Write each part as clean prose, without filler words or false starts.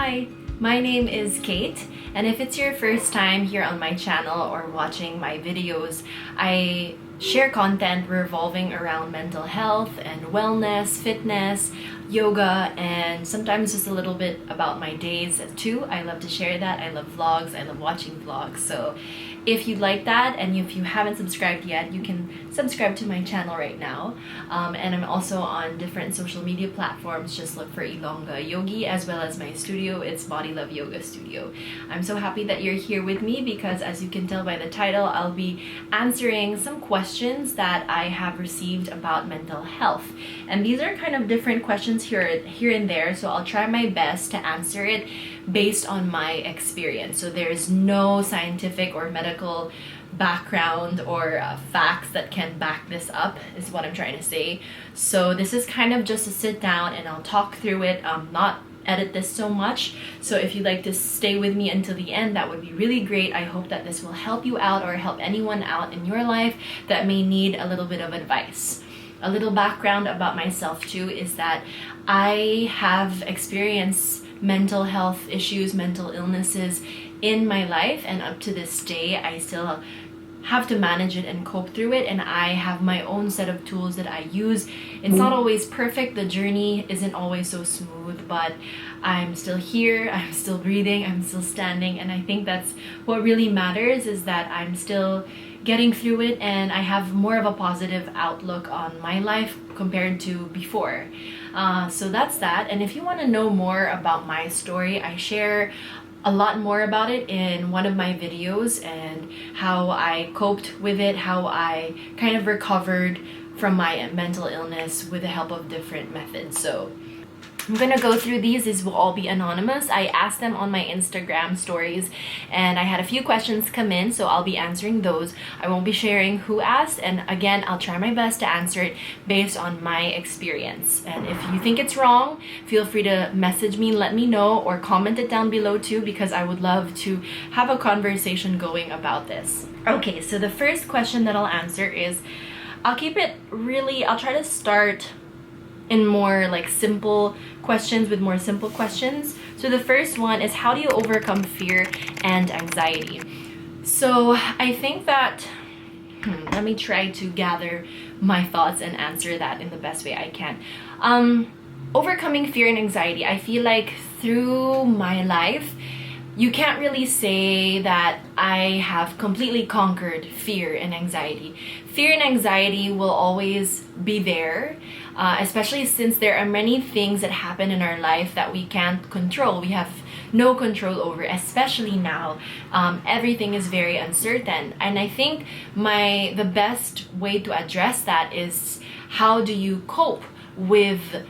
Hi, my name is Kate, and if it's your first time here on my channel or watching my videos, I share content revolving around mental health and wellness, fitness, yoga, and sometimes just a little bit about my days too. I love to share that. I love vlogs. I love watching vlogs. So if you like that and if you haven't subscribed yet, you can subscribe to my channel right now. And I'm also on different social media platforms. Just look for Ilongga Yogi, as well as my studio. It's Body Love Yoga Studio. I'm so happy that you're here with me because, as you can tell by the title, I'll be answering some questions that I have received about mental health. And these are kind of different questions here and there, so I'll try my best to answer it based on my experience. So there's no scientific or medical background or facts that can back this up, is what I'm trying to say. So this is kind of just a sit down and I'll talk through it, not edit this so much. So if you'd like to stay with me until the end, that would be really great. I hope that this will help you out or help anyone out in your life that may need a little bit of advice. A little background about myself too is that I have experienced mental health issues, mental illnesses in my life, and up to this day I still have to manage it and cope through it, and I have my own set of tools that I use. It's not always perfect, the journey isn't always so smooth, but I'm still here, I'm still breathing, I'm still standing, and I think that's what really matters, is that I'm still getting through it and I have more of a positive outlook on my life compared to before. So that's that. And if you want to know more about my story, I share a lot more about it in one of my videos and how I coped with it, how I kind of recovered from my mental illness with the help of different methods. So I'm gonna go through these will all be anonymous. I asked them on my Instagram stories and I had a few questions come in, so I'll be answering those. I won't be sharing who asked, and again, I'll try my best to answer it based on my experience. And if you think it's wrong, feel free to message me, let me know, or comment it down below too, because I would love to have a conversation going about this. Okay, so the first question that I'll answer is, I'll try to start in more like simple questions, with more simple questions. So the first one is, how do you overcome fear and anxiety? So I think that let me try to gather my thoughts and answer that in the best way I can. Overcoming fear and anxiety, I feel like through my life you can't really say that I have completely conquered fear and anxiety. Fear and anxiety will always be there, especially since there are many things that happen in our life that we can't control. We have no control over, especially now. Everything is very uncertain. And I think the best way to address that is, how do you cope with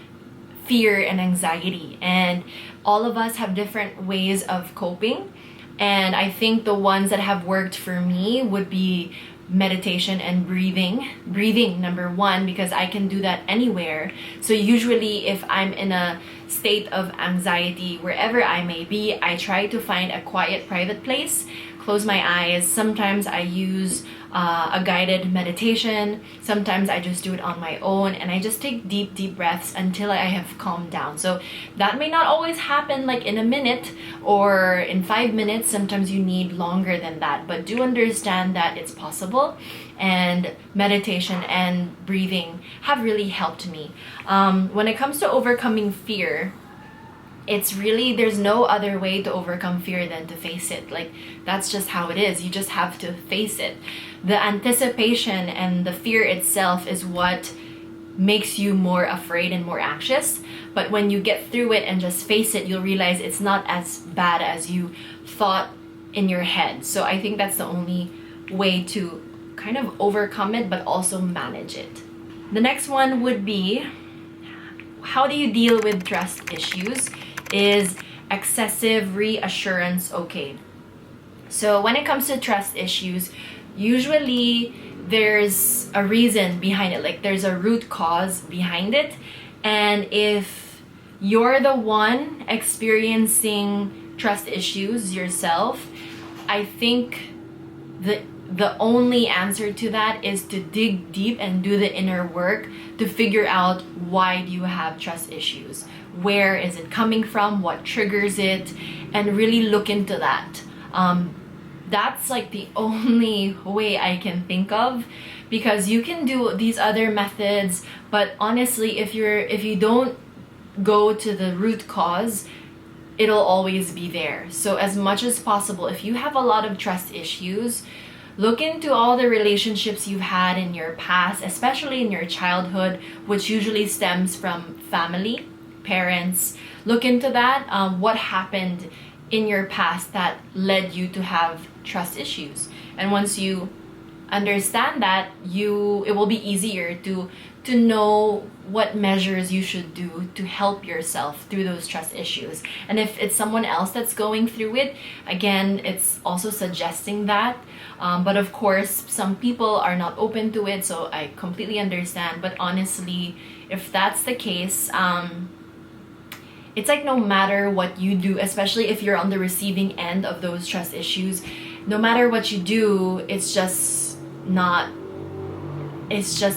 fear and anxiety? And all of us have different ways of coping, and I think the ones that have worked for me would be meditation and breathing, number one, because I can do that anywhere. So usually if I'm in a state of anxiety, wherever I may be, I try to find a quiet, private place, close my eyes. Sometimes I use a guided meditation. Sometimes I just do it on my own, and I just take deep breaths until I have calmed down. So that may not always happen like in a minute or in 5 minutes. Sometimes you need longer than that, but do understand that it's possible. And meditation and breathing have really helped me. When it comes to overcoming fear, there's no other way to overcome fear than to face it. Like, that's just how it is. You just have to face it. The anticipation and the fear itself is what makes you more afraid and more anxious. But when you get through it and just face it, you'll realize it's not as bad as you thought in your head. So I think that's the only way to kind of overcome it, but also manage it. The next one would be, how do you deal with trust issues? Is excessive reassurance okay? So when it comes to trust issues, usually there's a reason behind it, like there's a root cause behind it. And if you're the one experiencing trust issues yourself, I think the only answer to that is to dig deep and do the inner work to figure out, why do you have trust issues? where is it coming from, what triggers it, and really look into that. That's like the only way I can think of, because you can do these other methods, but honestly, if you don't go to the root cause, it'll always be there. So as much as possible, if you have a lot of trust issues, look into all the relationships you've had in your past, especially in your childhood, which usually stems from family, parents. Look into that. What happened in your past that led you to have trust issues? And once you understand that, it will be easier to know what measures you should do to help yourself through those trust issues. And if it's someone else that's going through it, again, it's also suggesting that. But of course, some people are not open to it, so I completely understand. But honestly, if that's the case, it's like no matter what you do, especially if you're on the receiving end of those trust issues, no matter what you do, it's just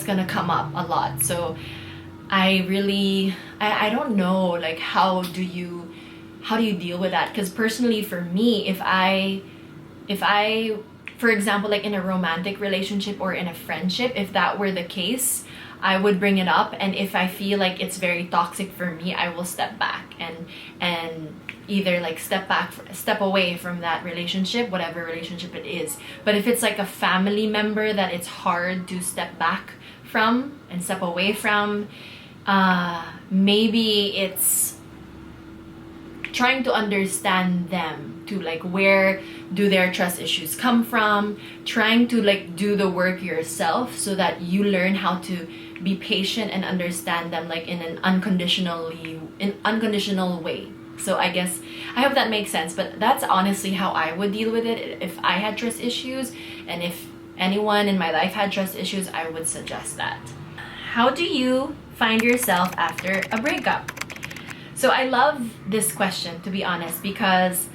gonna come up a lot. So I don't know, like, how do you deal with that? Because personally for me, if I for example, like in a romantic relationship or in a friendship, if that were the case, I would bring it up, and if I feel like it's very toxic for me, I will step back and either like step away from that relationship, whatever relationship it is. But if it's like a family member that it's hard to step back from and step away from, maybe it's trying to understand them to, like, where do their trust issues come from, trying to like do the work yourself so that you learn how to be patient and understand them, like in an unconditional way. So I guess, I hope that makes sense, but that's honestly how I would deal with it if I had trust issues, and if anyone in my life had trust issues, I would suggest that. How do you find yourself after a breakup? So I love this question, to be honest, because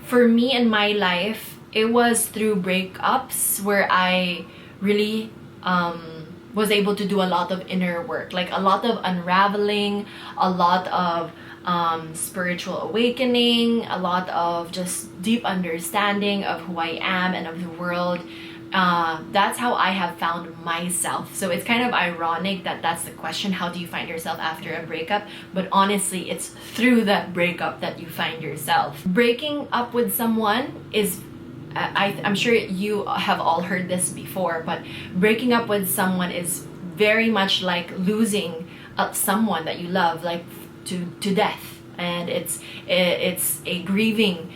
for me in my life, it was through breakups where I really was able to do a lot of inner work, like a lot of unraveling, a lot of spiritual awakening, a lot of just deep understanding of who I am and of the world. That's how I have found myself. So it's kind of ironic that that's the question, how do you find yourself after a breakup? But honestly, it's through that breakup that you find yourself. Breaking up with someone is, I'm sure you have all heard this before, but breaking up with someone is very much like losing someone that you love, like to death. And it's a grieving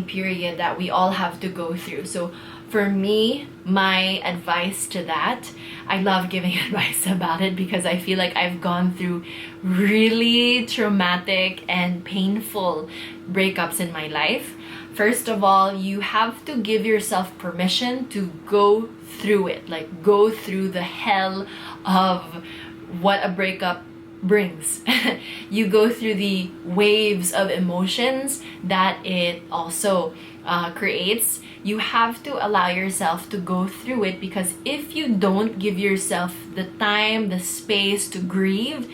period that we all have to go through. So for me, my advice to that, I love giving advice about it because I feel like I've gone through really traumatic and painful breakups in my life. First of all, you have to give yourself permission to go through it, like go through the hell of what a breakup brings. You go through the waves of emotions that it also creates. You have to allow yourself to go through it, because if you don't give yourself the time, the space to grieve,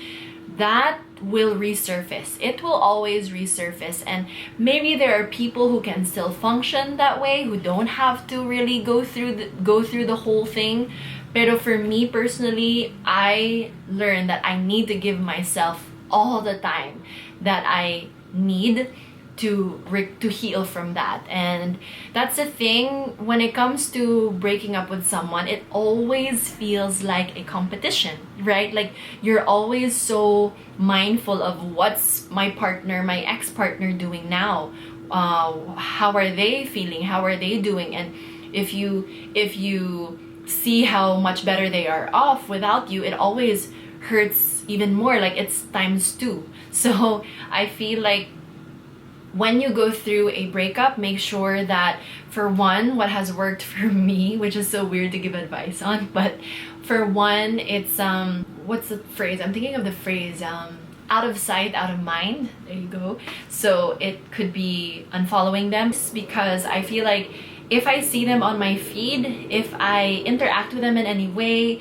that will resurface. It will always resurface. And maybe there are people who can still function that way, who don't have to really go through the whole thing. But for me personally, I learned that I need to give myself all the time that I need to heal from that. And that's the thing, when it comes to breaking up with someone, it always feels like a competition, right? Like you're always so mindful of what's my ex-partner doing now, how are they feeling, how are they doing, and if you see how much better they are off without you, it always hurts even more, like it's times 2. So I feel like when you go through a breakup, make sure that, for one, what has worked for me, which is so weird to give advice on, but for one, it's what's the phrase? I'm thinking of the phrase, out of sight, out of mind. There you go. So it could be unfollowing them, because I feel like if I see them on my feed, if I interact with them in any way,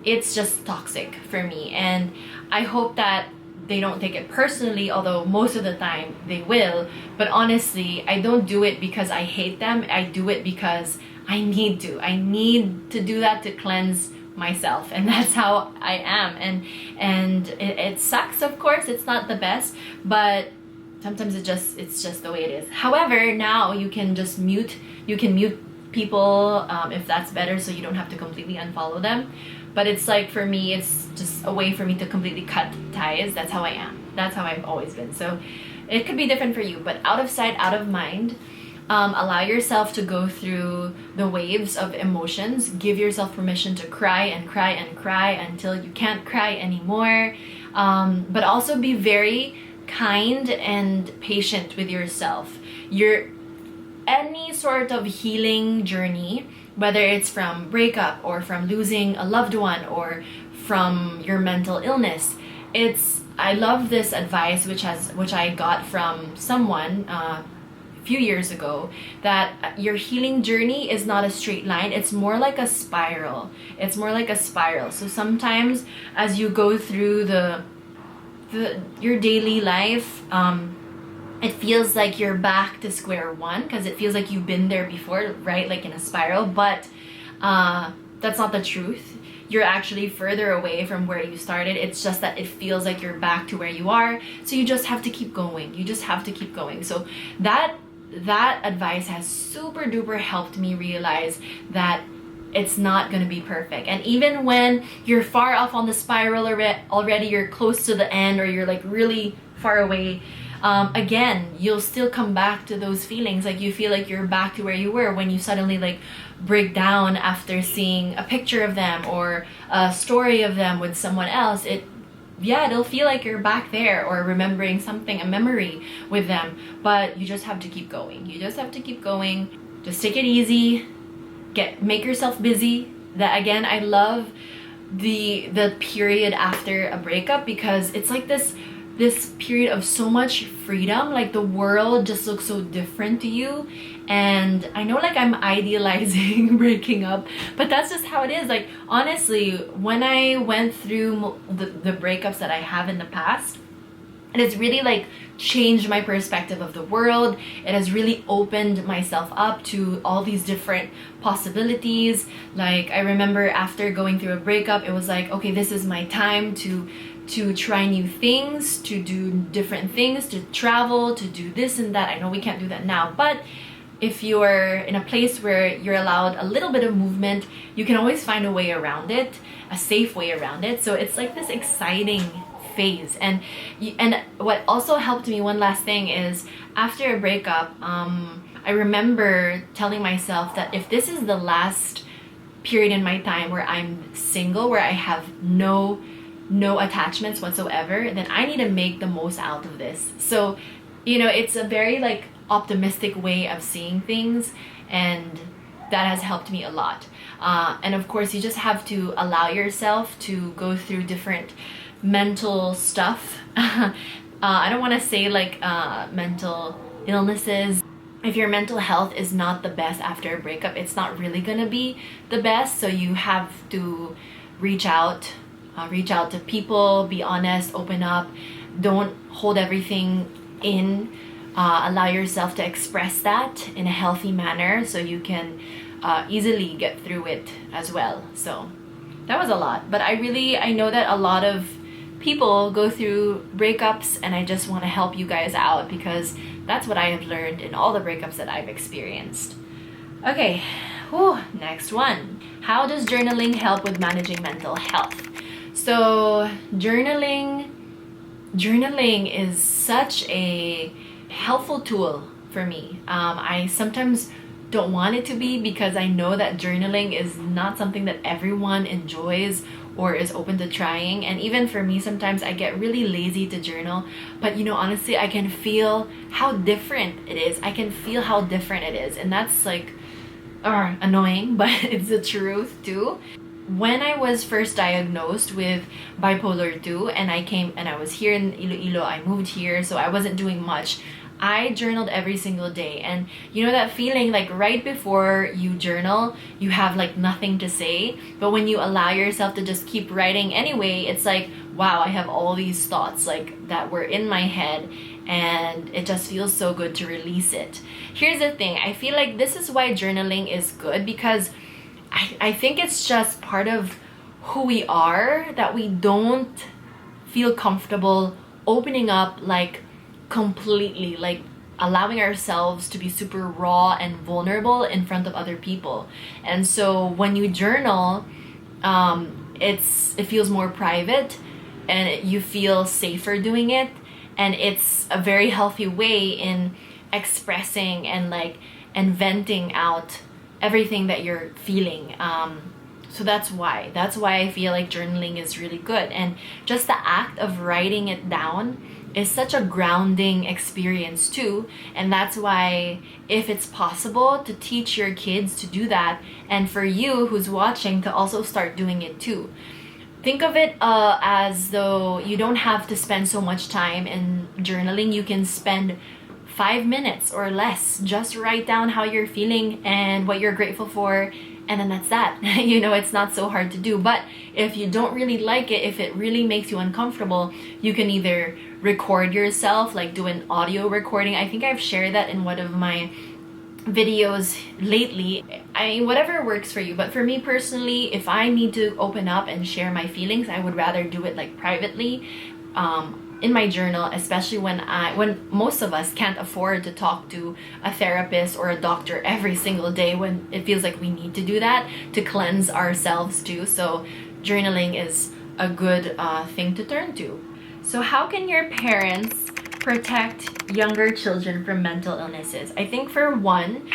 it's just toxic for me. And I hope that they don't take it personally, although most of the time they will. But honestly, I don't do it because I hate them. I do it because I need to. I need to do that to cleanse myself, and that's how I am. And it sucks, of course. It's not the best, but sometimes it's just the way it is. However, now you can just mute. You can mute people if that's better, so you don't have to completely unfollow them. But it's like, for me, it's just a way for me to completely cut ties. That's how I am. That's how I've always been. So it could be different for you, but out of sight, out of mind. Allow yourself to go through the waves of emotions. Give yourself permission to cry and cry and cry until you can't cry anymore. But also be very kind and patient with yourself. Any sort of healing journey, whether it's from breakup or from losing a loved one or from your mental illness, I love this advice which I got from someone a few years ago, that your healing journey is not a straight line. It's more like a spiral. So sometimes as you go through your daily life, it feels like you're back to square one, because it feels like you've been there before, right? Like in a spiral. But that's not the truth. You're actually further away from where you started. It's just that it feels like you're back to where you are. So you just have to keep going. So that advice has super duper helped me realize that it's not going to be perfect. And even when you're far off on the spiral already, you're close to the end, or you're like really far away, again, you'll still come back to those feelings. Like, you feel like you're back to where you were when you suddenly like break down after seeing a picture of them or a story of them with someone else. It'll feel like you're back there, or remembering a memory with them. But you just have to keep going. Just take it easy. Make yourself busy. That, again, I love the period after a breakup, because it's like this period of so much freedom. Like, the world just looks so different to you. And I know, like, I'm idealizing breaking up, but that's just how it is. Like, honestly, when I went through the breakups that I have in the past, and it's really like changed my perspective of the world. It has really opened myself up to all these different possibilities. Like, I remember after going through a breakup, it was like, okay, this is my time to try new things, to do different things, to travel, to do this and that. I know we can't do that now, but if you're in a place where you're allowed a little bit of movement, you can always find a way around it, a safe way around it. So it's like this exciting phase. And what also helped me, one last thing, is after a breakup, I remember telling myself that if this is the last period in my time where I'm single, where I have no attachments whatsoever, then I need to make the most out of this. So, it's a very like optimistic way of seeing things, and that has helped me a lot. And of course, you just have to allow yourself to go through different mental stuff. I don't want to say like mental illnesses. If your mental health is not the best after a breakup, it's not really gonna be the best. So you have to reach out to people, be honest, open up, don't hold everything in. Allow yourself to express that in a healthy manner, so you can easily get through it as well. So that was a lot, but I know that a lot of people go through breakups, and I just want to help you guys out, because that's what I have learned in all the breakups that I've experienced. Okay, next one. How does journaling help with managing mental health? So journaling is such a helpful tool for me. I sometimes don't want it to be, because I know that journaling is not something that everyone enjoys or is open to trying. And even for me, sometimes I get really lazy to journal. But honestly, I can feel how different it is. And that's like annoying, but it's the truth too. When I was first diagnosed with bipolar 2, and I was here in Iloilo, I moved here, so I wasn't doing much. I journaled every single day, and that feeling, like right before you journal, you have like nothing to say, but when you allow yourself to just keep writing anyway, it's like, wow, I have all these thoughts like that were in my head, and it just feels so good to release it. Here's the thing, I feel like this is why journaling is good, because I think it's just part of who we are, that we don't feel comfortable opening up like completely, like allowing ourselves to be super raw and vulnerable in front of other people. And so when you journal, it feels more private, and you feel safer doing it, and it's a very healthy way in expressing and venting out everything that you're feeling. So that's why I feel like journaling is really good. And just the act of writing it down is such a grounding experience too. And that's why, if it's possible to teach your kids to do that, and for you who's watching to also start doing it too, think of it as though you don't have to spend so much time in journaling. You can spend 5 minutes or less. Just write down how you're feeling and what you're grateful for, and then that's that. It's not so hard to do. But if you don't really like it, if it really makes you uncomfortable, you can either record yourself, like do an audio recording. I think I've shared that in one of my videos lately. Whatever works for you, but for me personally, if I need to open up and share my feelings, I would rather do it like privately, in my journal, especially when most of us can't afford to talk to a therapist or a doctor every single day, when it feels like we need to do that to cleanse ourselves too. So journaling is a good thing to turn to. So how can your parents protect younger children from mental illnesses? I think for one,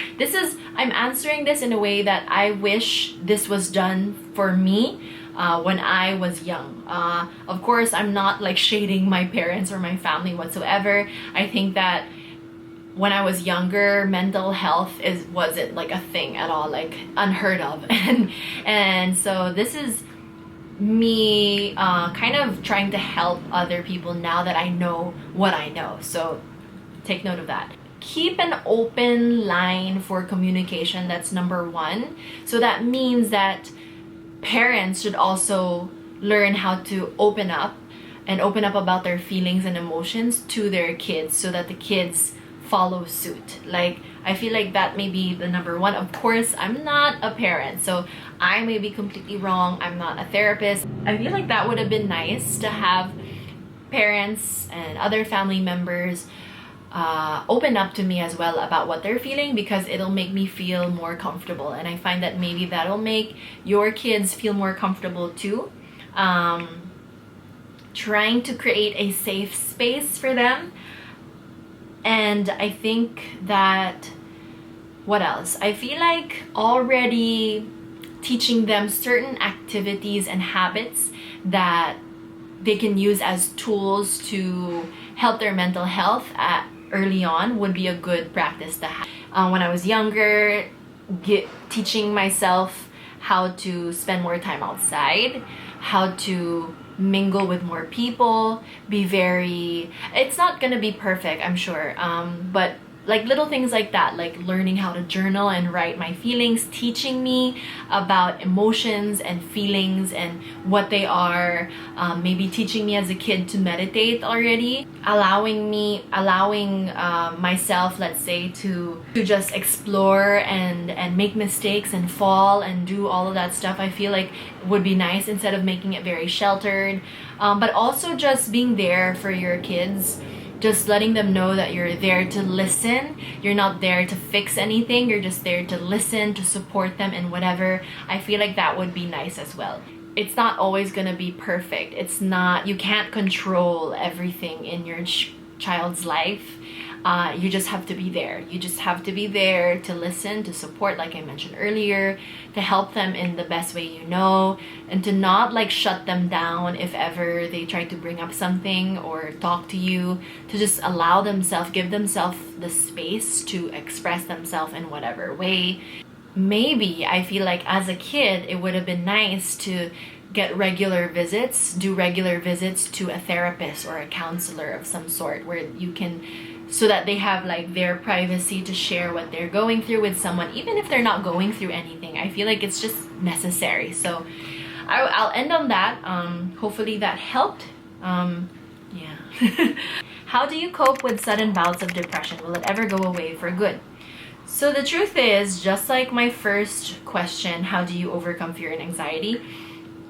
I'm answering this in a way that I wish this was done for me when I was young. Of course, I'm not like shading my parents or my family whatsoever. I think that when I was younger, mental health wasn't like a thing at all, like unheard of. And so this is me kind of trying to help other people now that I know what I know. So take note of that. Keep an open line for communication. That's number one. So that means that parents should also learn how to open up about their feelings and emotions to their kids, so that the kids follow suit. Like, I feel like that may be the number one. Of course, I'm not a parent, so I may be completely wrong. I'm not a therapist. I feel like that would have been nice to have parents and other family members open up to me as well about what they're feeling, because it'll make me feel more comfortable. And I find that maybe that'll make your kids feel more comfortable too. Trying to create a safe space for them. And I think that, what else? I feel like already teaching them certain activities and habits that they can use as tools to help their mental health early on would be a good practice to have. When I was younger, teaching myself how to spend more time outside, how to mingle with more people, it's not gonna be perfect, I'm sure, but like little things like that, like learning how to journal and write my feelings, teaching me about emotions and feelings and what they are, maybe teaching me as a kid to meditate already, allowing myself, let's say, to just explore and make mistakes and fall and do all of that stuff. I feel like would be nice, instead of making it very sheltered, but also just being there for your kids. Just letting them know that you're there to listen. You're not there to fix anything. You're just there to listen, to support them in whatever. I feel like that would be nice as well. It's not always gonna be perfect. You can't control everything in your child's life. You just have to be there. You just have to be there to listen, to support, like I mentioned earlier, to help them in the best way you know, and to not like shut them down if ever they try to bring up something or talk to you, to just give themselves the space to express themselves in whatever way. Maybe I feel like as a kid, it would have been nice to do regular visits to a therapist or a counselor of some sort, where you can, so that they have like their privacy to share what they're going through with someone, even if they're not going through anything. I feel like it's just necessary. So I'll end on that. Hopefully that helped Yeah. How do you cope with sudden bouts of depression? Will it ever go away for good? So the truth is, just like my first question, how do you overcome fear and anxiety?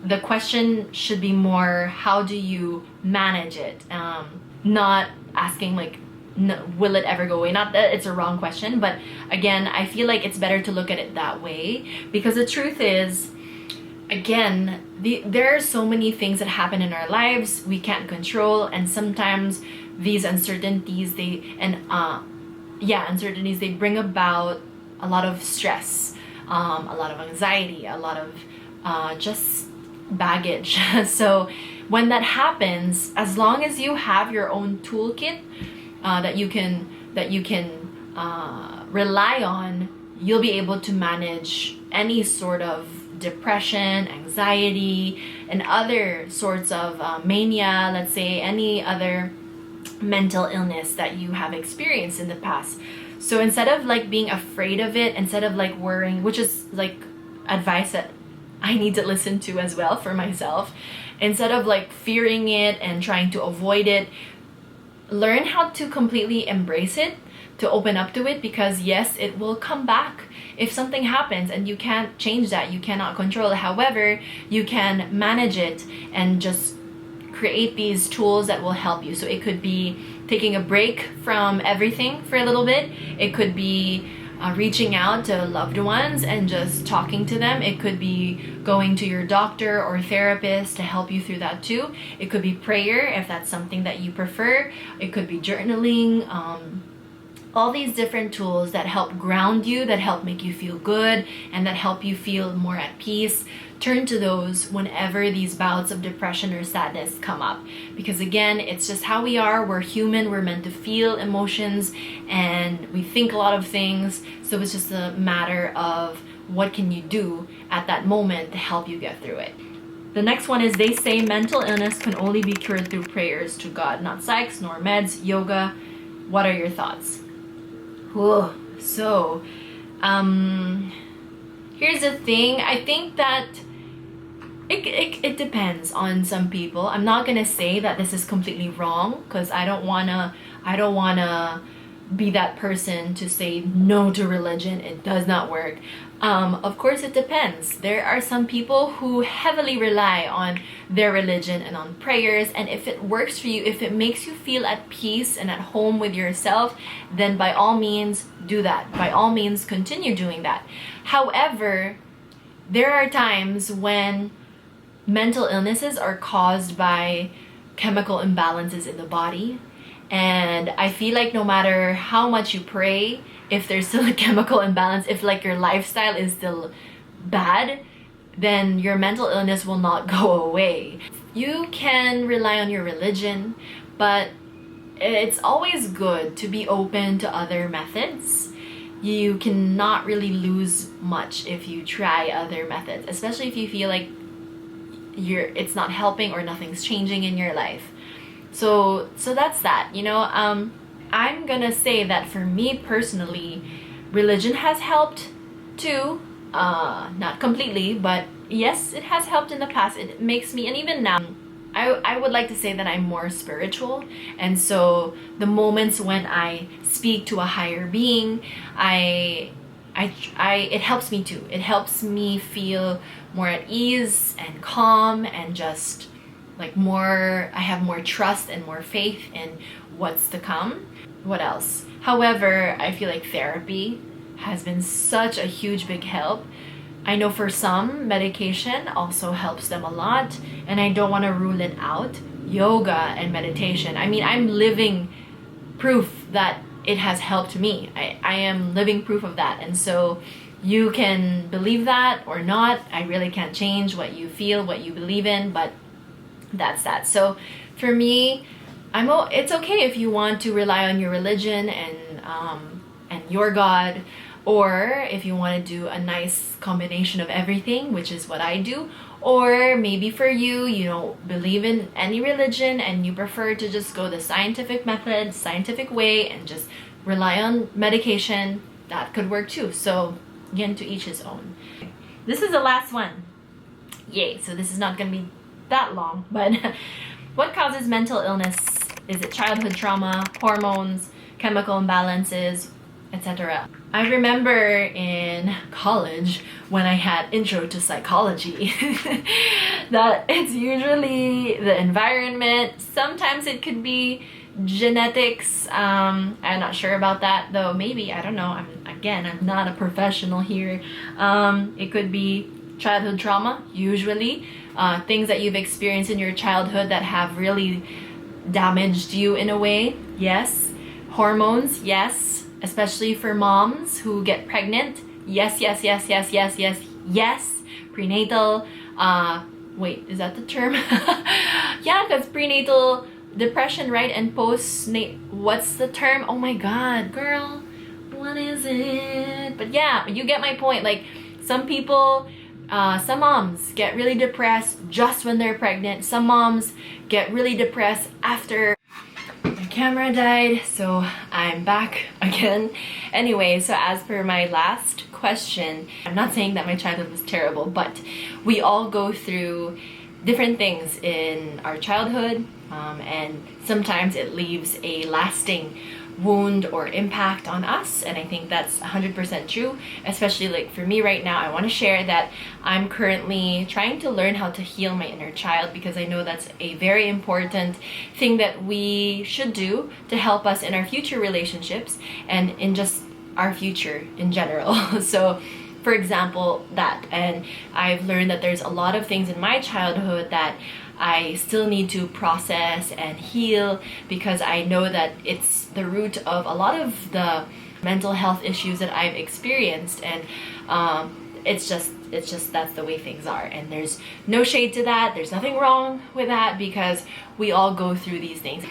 The question should be more, how do you manage it? Not asking like, no, will it ever go away? Not that it's a wrong question, but again, I feel like it's better to look at it that way, because the truth is, again, there are so many things that happen in our lives we can't control, and sometimes these uncertainties uncertainties, they bring about a lot of stress, a lot of anxiety, a lot of just baggage. So when that happens, as long as you have your own toolkit that you can rely on, you'll be able to manage any sort of depression, anxiety, and other sorts of mania, let's say, any other mental illness that you have experienced in the past. So instead of like being afraid of it, instead of like worrying, which is like advice that I need to listen to as well for myself, instead of like fearing it and trying to avoid it, learn how to completely embrace it, to open up to it, because yes, it will come back if something happens, and you can't change that, you cannot control it. However, you can manage it and just create these tools that will help you. So it could be taking a break from everything for a little bit. It could be reaching out to loved ones and just talking to them. It could be going to your doctor or therapist to help you through that too. It could be prayer if that's something that you prefer. It could be journaling. All these different tools that help ground you, that help make you feel good, and that help you feel more at peace. Turn to those whenever these bouts of depression or sadness come up. Because again, it's just how we are. We're human. We're meant to feel emotions, and we think a lot of things. So it's just a matter of what can you do at that moment to help you get through it. The next one is, they say mental illness can only be cured through prayers to God, not psychs nor meds, yoga. What are your thoughts? Whoa. So, here's the thing. I think that it depends on some people. I'm not gonna say that this is completely wrong, because I don't wanna be that person to say no to religion. It does not work. Of course, it depends. There are some people who heavily rely on their religion and on prayers, and if it works for you, if it makes you feel at peace and at home with yourself, then by all means do that. By all means continue doing that. However, there are times when mental illnesses are caused by chemical imbalances in the body, and I feel like no matter how much you pray, if there's still a chemical imbalance, if like your lifestyle is still bad, then your mental illness will not go away. You can rely on your religion, but it's always good to be open to other methods. You cannot really lose much if you try other methods, especially if you feel like it's not helping or nothing's changing in your life. So that's that. I'm gonna say that for me personally, religion has helped too. Not completely, but yes, it has helped in the past. It makes me, and even now, I would like to say that I'm more spiritual. And so the moments when I speak to a higher being, it helps me too. It helps me feel more at ease and calm, and just like I have more trust and more faith in what's to come. What else? However, I feel like therapy has been such a huge big help. I know for some, medication also helps them a lot, and I don't want to rule it out. Yoga and meditation, I mean, I'm living proof that it has helped me. I am living proof of that. And so you can believe that or not. I really can't change what you feel, what you believe in, but that's that. So for me, it's okay if you want to rely on your religion and your God, or if you want to do a nice combination of everything, which is what I do. Or maybe for you don't believe in any religion and you prefer to just go the scientific method, scientific way, and just rely on medication. That could work too. So again, to each his own. This is the last one. Yay. So this is not going to be that long, but What causes mental illness? Is it childhood trauma, hormones, chemical imbalances, etc.? I remember in college when I had intro to psychology that it's usually the environment. Sometimes it could be genetics. I'm not sure about that though. Maybe, I don't know. I'm not a professional here. It could be childhood trauma, usually. Things that you've experienced in your childhood that have really damaged you in a way. Yes. Hormones, yes. Especially for moms who get pregnant. Yes, yes, yes, yes, yes, yes, yes. Prenatal, wait, is that the term? Yeah, because prenatal depression, right? And what's the term? Oh my god, girl, what is it? But yeah, you get my point. Like, some people, some moms get really depressed just when they're pregnant. Some moms get really depressed after. My camera died, so I'm back again. Anyway, so as per my last question, I'm not saying that my childhood was terrible, but we all go through different things in our childhood, and sometimes it leaves a lasting wound or impact on us, and I think that's 100% true. Especially like for me right now, I want to share that I'm currently trying to learn how to heal my inner child, because I know that's a very important thing that we should do to help us in our future relationships and in just our future in general. So for example, and I've learned that there's a lot of things in my childhood that I still need to process and heal, because I know that it's the root of a lot of the mental health issues that I've experienced, and it's just that's the way things are, and there's no shade to that. There's nothing wrong with that, because we all go through these things.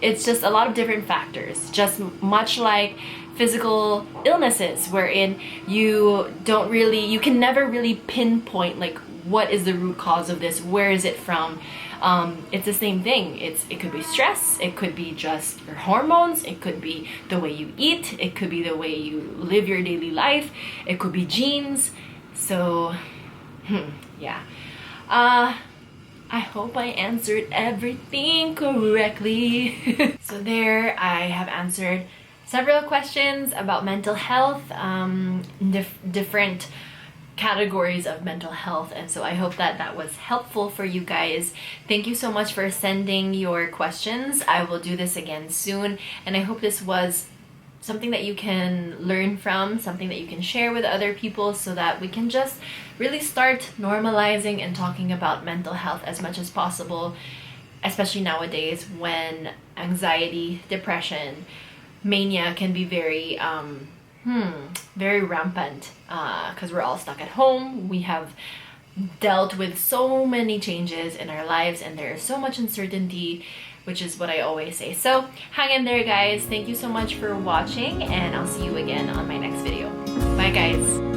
It's just a lot of different factors, just much like physical illnesses, wherein you can never really pinpoint like what is the root cause of this, where is it from. It's the same thing. It could be stress, it could be just your hormones, it could be the way you eat, it could be the way you live your daily life, it could be genes. So yeah, I hope I answered everything correctly. So there, I have answered several questions about mental health, different categories of mental health, and so I hope that that was helpful for you guys. Thank you so much for sending your questions. I will do this again soon, and I hope this was something that you can learn from, something that you can share with other people, so that we can just really start normalizing and talking about mental health as much as possible, especially nowadays when anxiety, depression, mania can be very very rampant, because we're all stuck at home. We have dealt with so many changes in our lives, and there is so much uncertainty, which is what I always say. So hang in there, guys. Thank you so much for watching, and I'll see you again on my next video. Bye, guys.